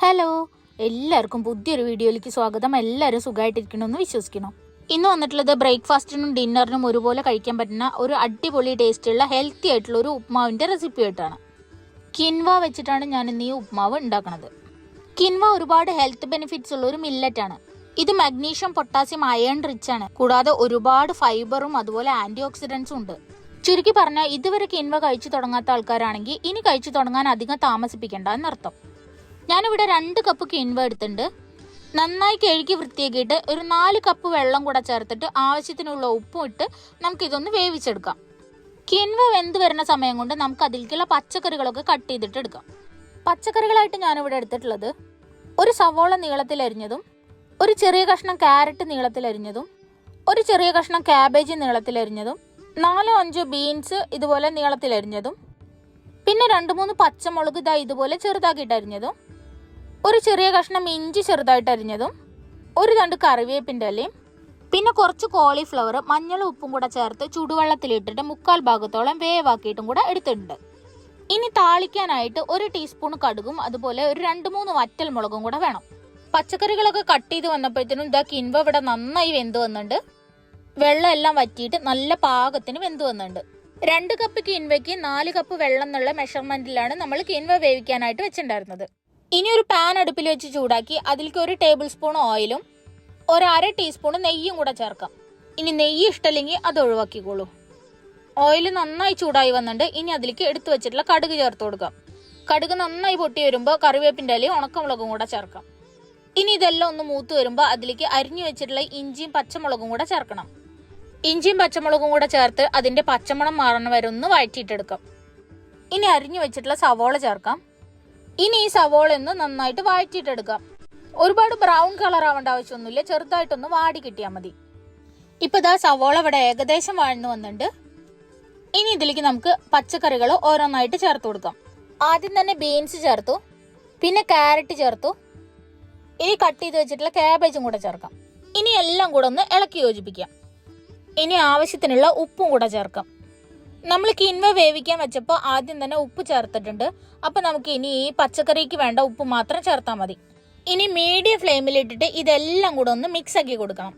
Hello, എല്ലാവർക്കും പുതിയൊരു വീഡിയോയിലേക്ക് സ്വാഗതം. എല്ലാവരും സുഖമായിട്ടിരിക്കണമെന്ന് വിശ്വസിക്കണം. ഇന്ന് വന്നിട്ടുള്ളത് ബ്രേക്ക്ഫാസ്റ്റിനും ഡിന്നറിനും ഒരുപോലെ കഴിക്കാൻ പറ്റുന്ന ഒരു അടിപൊളി ടേസ്റ്റുള്ള ഹെൽത്തി ആയിട്ടുള്ള ഒരു ഉപ്മാവിൻ്റെ റെസിപ്പി ആയിട്ടാണ്. കിൻവ വെച്ചിട്ടാണ് ഞാൻ ഇന്ന് ഈ ഉപ്മാവ് ഉണ്ടാക്കുന്നത്. കിൻവ ഒരുപാട് ഹെൽത്ത് ബെനിഫിറ്റ്സ് ഉള്ള ഒരു മില്ലറ്റാണ്. ഇത് മഗ്നീഷ്യം, പൊട്ടാസ്യം, അയൺ റിച്ച് ആണ്. കൂടാതെ ഒരുപാട് ഫൈബറും അതുപോലെ ആന്റി ഓക്സിഡൻസും ഉണ്ട്. ചുരുക്കി പറഞ്ഞാൽ ഇതുവരെ കിൻവ കഴിച്ചു തുടങ്ങാത്ത ആൾക്കാരാണെങ്കിൽ ഇനി കഴിച്ചു തുടങ്ങാൻ അധികം താമസിപ്പിക്കേണ്ട എന്നർത്ഥം. ഞാനിവിടെ 2 കപ്പ് കിൻവ എടുത്തിട്ടുണ്ട്. നന്നായി കഴുകി വൃത്തിയാക്കിയിട്ട് ഒരു 4 കപ്പ് വെള്ളം കൂടെ ചേർത്തിട്ട് ആവശ്യത്തിനുള്ള ഉപ്പും ഇട്ട് നമുക്കിതൊന്ന് വേവിച്ചെടുക്കാം. കിൻവ വെന്ത് വരുന്ന സമയം കൊണ്ട് നമുക്ക് അതിലേക്കുള്ള പച്ചക്കറികളൊക്കെ കട്ട് ചെയ്തിട്ട് എടുക്കാം. പച്ചക്കറികളായിട്ട് ഞാനിവിടെ എടുത്തിട്ടുള്ളത് ഒരു സവോള നീളത്തിലരിഞ്ഞതും, ഒരു ചെറിയ കഷ്ണം ക്യാരറ്റ് നീളത്തിലരിഞ്ഞതും, ഒരു ചെറിയ കഷ്ണം ക്യാബേജ് നീളത്തിലരിഞ്ഞതും, 4-5 ബീൻസ് ഇതുപോലെ നീളത്തിലരിഞ്ഞതും, പിന്നെ 2-3 പച്ചമുളക് ഇതുപോലെ ചെറുതാക്കിയിട്ട് അരിഞ്ഞതും, ഒരു ചെറിയ കഷ്ണം ഇഞ്ചി ചെറുതായിട്ട് അരിഞ്ഞതും, ഒരു തണ്ട് കറിവേപ്പിൻ്റെ ഇലയും, പിന്നെ കുറച്ച് കോളിഫ്ലവർ മഞ്ഞളും ഉപ്പും കൂടെ ചേർത്ത് ചുടുവെള്ളത്തിലിട്ടിട്ട് 3/4 ഭാഗത്തോളം വേവാക്കിയിട്ടും കൂടെ എടുത്തിട്ടുണ്ട്. ഇനി താളിക്കാനായിട്ട് 1 ടീസ്പൂൺ കടുകും അതുപോലെ ഒരു 2-3 വറ്റൽ മുളകും കൂടെ വേണം. പച്ചക്കറികളൊക്കെ കട്ട് ചെയ്ത് വന്നപ്പോഴത്തേനും കിൻവ ഇവിടെ നന്നായി വെന്ത് വന്നിട്ടുണ്ട്. വെള്ളം എല്ലാം വറ്റിയിട്ട് നല്ല പാകത്തിന് വെന്ത് വന്നിട്ടുണ്ട്. 2 കപ്പ് കിൻവയ്ക്ക് 4 കപ്പ് വെള്ളം എന്നുള്ള മെഷർമെന്റിലാണ് നമ്മൾ കിൻവ വേവിക്കാനായിട്ട് വെച്ചിട്ടുണ്ടായിരുന്നത്. ഇനി ഒരു പാൻ അടുപ്പിൽ വെച്ച് ചൂടാക്കി അതിലേക്ക് 1 ടേബിൾ സ്പൂൺ ഓയിലും 1/2 ടീസ്പൂൺ നെയ്യും കൂടെ ചേർക്കാം. ഇനി നെയ്യ് ഇഷ്ടമില്ലെങ്കിൽ അത് ഒഴിവാക്കിക്കോളൂ. ഓയിൽ നന്നായി ചൂടായി വന്നിട്ടുണ്ട്. ഇനി അതിലേക്ക് എടുത്തു വെച്ചിട്ടുള്ള കടുക് ചേർത്ത് കൊടുക്കാം. കടുക് നന്നായി പൊട്ടി വരുമ്പോൾ കറിവേപ്പിൻ്റെ ഇലയും ഉണക്കമുളകും കൂടെ ചേർക്കാം. ഇനി ഇതെല്ലാം ഒന്ന് മൂത്ത് വരുമ്പോൾ അതിലേക്ക് അരിഞ്ഞു വെച്ചിട്ടുള്ള ഇഞ്ചിയും പച്ചമുളകും കൂടെ ചേർക്കണം. ഇഞ്ചിയും പച്ചമുളകും കൂടെ ചേർത്ത് അതിന്റെ പച്ചമണം മാറുന്ന വരെ ഒന്ന് വഴറ്റിയിട്ടെടുക്കാം. ഇനി അരിഞ്ഞു വെച്ചിട്ടുള്ള സവോള ചേർക്കാം. ഇനി ഈ സവോള ഒന്ന് നന്നായിട്ട് വഴറ്റിയിട്ടെടുക്കാം. ഒരുപാട് ബ്രൗൺ കളർ ആവേണ്ട ആവശ്യമൊന്നുമില്ല, ചെറുതായിട്ടൊന്ന് വാടി കിട്ടിയാൽ മതി. ഇപ്പൊ സവോള ഇവിടെ ഏകദേശം വഴന്നു വന്നിട്ടുണ്ട്. ഇനി ഇതിലേക്ക് നമുക്ക് പച്ചക്കറികൾ ഓരോന്നായിട്ട് ചേർത്ത് കൊടുക്കാം. ആദ്യം തന്നെ ബീൻസ് ചേർത്തു, പിന്നെ ക്യാരറ്റ് ചേർത്തു, ഇനി കട്ട് ചെയ്ത് വെച്ചിട്ടുള്ള ക്യാബേജും കൂടെ ചേർക്കാം. ഇനി എല്ലാം കൂടെ ഒന്ന് ഇളക്കി യോജിപ്പിക്കാം. ഇനി ആവശ്യത്തിനുള്ള ഉപ്പും കൂടെ ചേർക്കാം. നമ്മൾ കിൻവ വേവിക്കാൻ വെച്ചപ്പോൾ ആദ്യം തന്നെ ഉപ്പ് ചേർത്തിട്ടുണ്ട്. അപ്പൊ നമുക്ക് ഇനി ഈ പച്ചക്കറിക്ക് വേണ്ട ഉപ്പ് മാത്രം ചേർത്താൽ മതി. ഇനി മീഡിയം ഫ്ലെയിമിലിട്ടിട്ട് ഇതെല്ലാം കൂടെ ഒന്ന് മിക്സ് ആക്കി കൊടുക്കണം.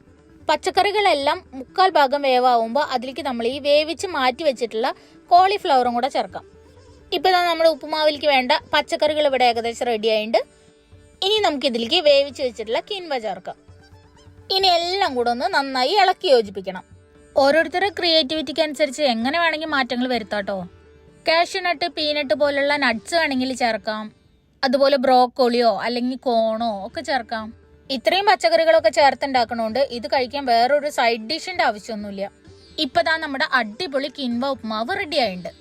പച്ചക്കറികളെല്ലാം 3/4 ഭാഗം വേവാകുമ്പോൾ അതിലേക്ക് നമ്മൾ ഈ വേവിച്ച് മാറ്റി വെച്ചിട്ടുള്ള കോളിഫ്ലവറും കൂടെ ചേർക്കാം. ഇപ്പൊ നമ്മുടെ ഉപ്പുമാവിലേക്ക് വേണ്ട പച്ചക്കറികൾ ഇവിടെ ഏകദേശം റെഡി ആയിട്ടുണ്ട്. ഇനി നമുക്ക് ഇതിലേക്ക് വേവിച്ച് വെച്ചിട്ടുള്ള കിൻവ ചേർക്കാം. ഇനി എല്ലാം കൂടെ ഒന്ന് നന്നായി ഇളക്കി യോജിപ്പിക്കണം. ഓരോരുത്തരുടെ ക്രിയേറ്റിവിറ്റിക്ക് അനുസരിച്ച് എങ്ങനെ വേണമെങ്കിൽ മാറ്റങ്ങൾ വരുത്താട്ടോ. കാഷ്യൂനട്ട്, പീനട്ട് പോലുള്ള നട്ട്സ് വേണമെങ്കിൽ ചേർക്കാം. അതുപോലെ ബ്രോക്കോളിയോ അല്ലെങ്കിൽ കോണോ ഒക്കെ ചേർക്കാം. ഇത്രയും പച്ചക്കറികളൊക്കെ ചേർത്തുണ്ടാക്കണോണ്ട് ഇത് കഴിക്കാൻ വേറൊരു സൈഡ് ഡിഷിന്റെ ആവശ്യമൊന്നുമില്ല. ഇപ്പൊ നമ്മുടെ അടിപൊളി കിൻവ ഉപ്മാവ് റെഡി ആയിട്ടുണ്ട്.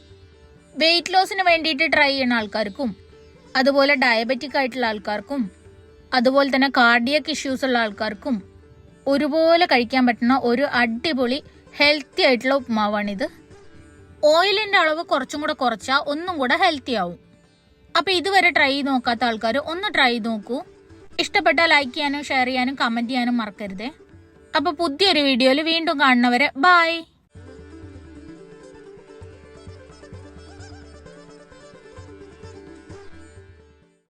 വെയിറ്റ് ലോസിന് വേണ്ടിയിട്ട് ട്രൈ ചെയ്യുന്ന ആൾക്കാർക്കും, അതുപോലെ ഡയബറ്റിക് ആയിട്ടുള്ള ആൾക്കാർക്കും, അതുപോലെ തന്നെ കാർഡിയക് ഇഷ്യൂസ് ഉള്ള ആൾക്കാർക്കും ഒരുപോലെ കഴിക്കാൻ പറ്റുന്ന ഒരു അടിപൊളി ഹെൽത്തി ആയിട്ടുള്ള ഉപ്മാവാണിത്. ഓയിലിന്റെ അളവ് കുറച്ചും കൂടെ കുറച്ചാൽ ഒന്നും കൂടെ ഹെൽത്തി ആവും. അപ്പൊ ഇതുവരെ ട്രൈ ചെയ്ത് നോക്കാത്ത ആൾക്കാർ ഒന്ന് ട്രൈ ചെയ്ത് നോക്കൂ. ഇഷ്ടപ്പെട്ടാൽ ലൈക്ക് ചെയ്യാനും ഷെയർ ചെയ്യാനും കമന്റ് ചെയ്യാനും മറക്കരുതേ. അപ്പൊ പുതിയൊരു വീഡിയോയിൽ വീണ്ടും കാണുന്നവരെ ബൈ.